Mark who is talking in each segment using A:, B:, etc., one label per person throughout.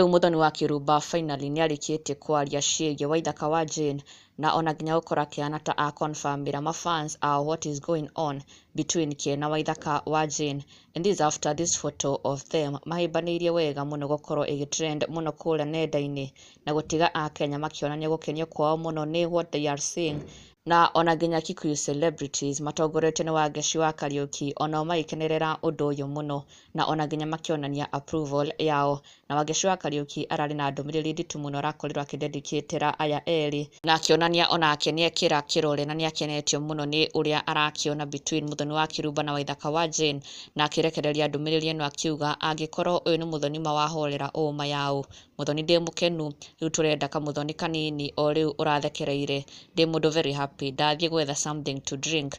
A: Riu muthoni wa Kiruba finally niarikitie kwaria ciĩgiĩ Waithaka wa Jane na ona nginya gukora kiana ta a confirmira ma fans are what is going on between Kie na Waithaka wa Jane, and this after this photo of them mahibanirie wega muno gukorwo igitrend muno kũrĩa nenda-inĩ na gutiga a Kenya makionania gukenio kwao muno ni what they are seeing, na ona nginya Kikuyu celebrities matongoretio ni Wangeci wa Kariuki ona magikenerera undu uyu muno na ona nginya makionania approval yao, na Wangeci wa Kariuki arari na ndumiriri nditu muno arakorirwo akidedicatera aya eri na akionania ona akenie kira kirore na niakenetio muno ni uria arakiona between muthoni wa Kiruba na Waithaka wa Jane, na akirekereria ndumiriri eno akiuga angikorwo uyu ni muthoni mawahorera uma yao muthoni ndi mukenu riu turenda kamuthoni kanini o riu urathekereire ndi mundu very happy ndathie gwetha something to drink,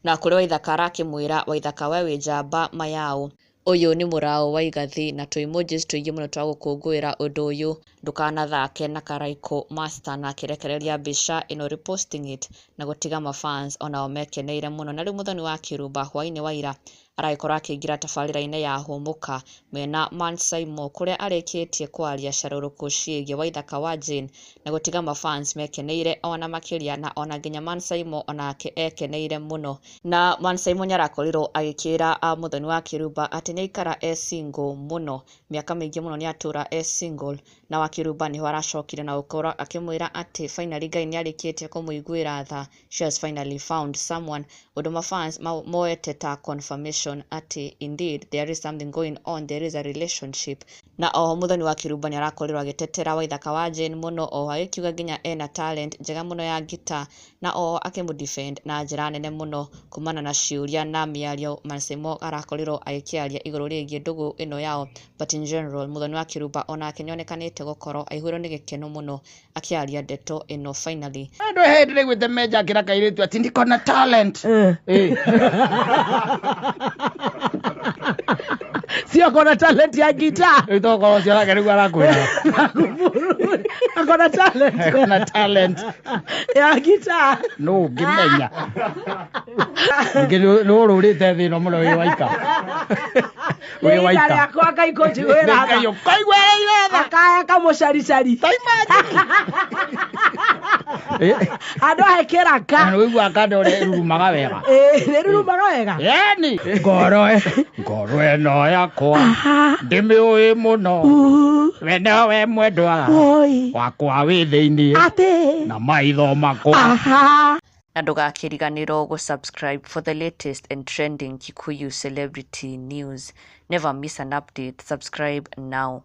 A: na kuri Waithaka arakimwira Waithaka we wi njamba mayao uyu ni murao wa igathi na tu emojis tuingi muno twa gukungwira undu uyu ndukanathake na Karaiko master na akirekereria mbica ino reposting it na gutiga mafans ona omekeneire muno, na riu muthoni wa Kiruba hwaini waira araikora akiingira tabarira-ine ya humuka mena Mansaimo kuria arikitie kwaria caruruku ciĩgiĩ Waithaka wa Jane na gutiga mafans mekeneire ona makiria, na ona nginya Mansaimo onake ekeneire muno, na Mansaimo nyarakorirwo agikira muthoni wa Kiruba ati nĩaikara single muno miaka mingi muno niatura single, na wa Kiruba niho aracokire na gukora akimwira ati finally Ngai niarikitie kumuiguira tha, she has finally found someone, undu mafans moete ta confirmation ati indeed there is something going on, there is a relationship, na oho muthoni wa Kiruba niarakorirwo agitetera Waithaka wa Jane muno, oho agikiuga nginya ena talent njega muno ya guitar, na oho akimudefend na njira nene muno kumana na ciuria na miario Mansaimo arakorirwo agikiaria iguru rigie ndugu ino yao, but in general muthoni wa Kiruba ona akinyonekanite gukorwo aihurwo ni gikeno muno akiaria ndeto ino finally
B: ndo hedre with the major kira kairitu ati ndiko na talent
C: sio kona talent ya guitar
B: ito ko cio la karibu arakwira
C: akona talent ya guitar
B: no ngimenya ngiro no rurite thino muno wi waika
C: wi waika ya kwa kai ko jiwera
B: kayo kaigwereire tha
C: kaya kamucaricari ando hekera ka
B: no igwa kande ore rurumaga wega
C: rurumaga wega
B: yani ngoro no yakwa ndimiui muno we nawe mwendwa wakwa wi thiini na maitho makwa.
A: na ndugakiriganirwo gusubscribe for the latest and trending Kikuyu celebrity news. Never miss an update. Subscribe now.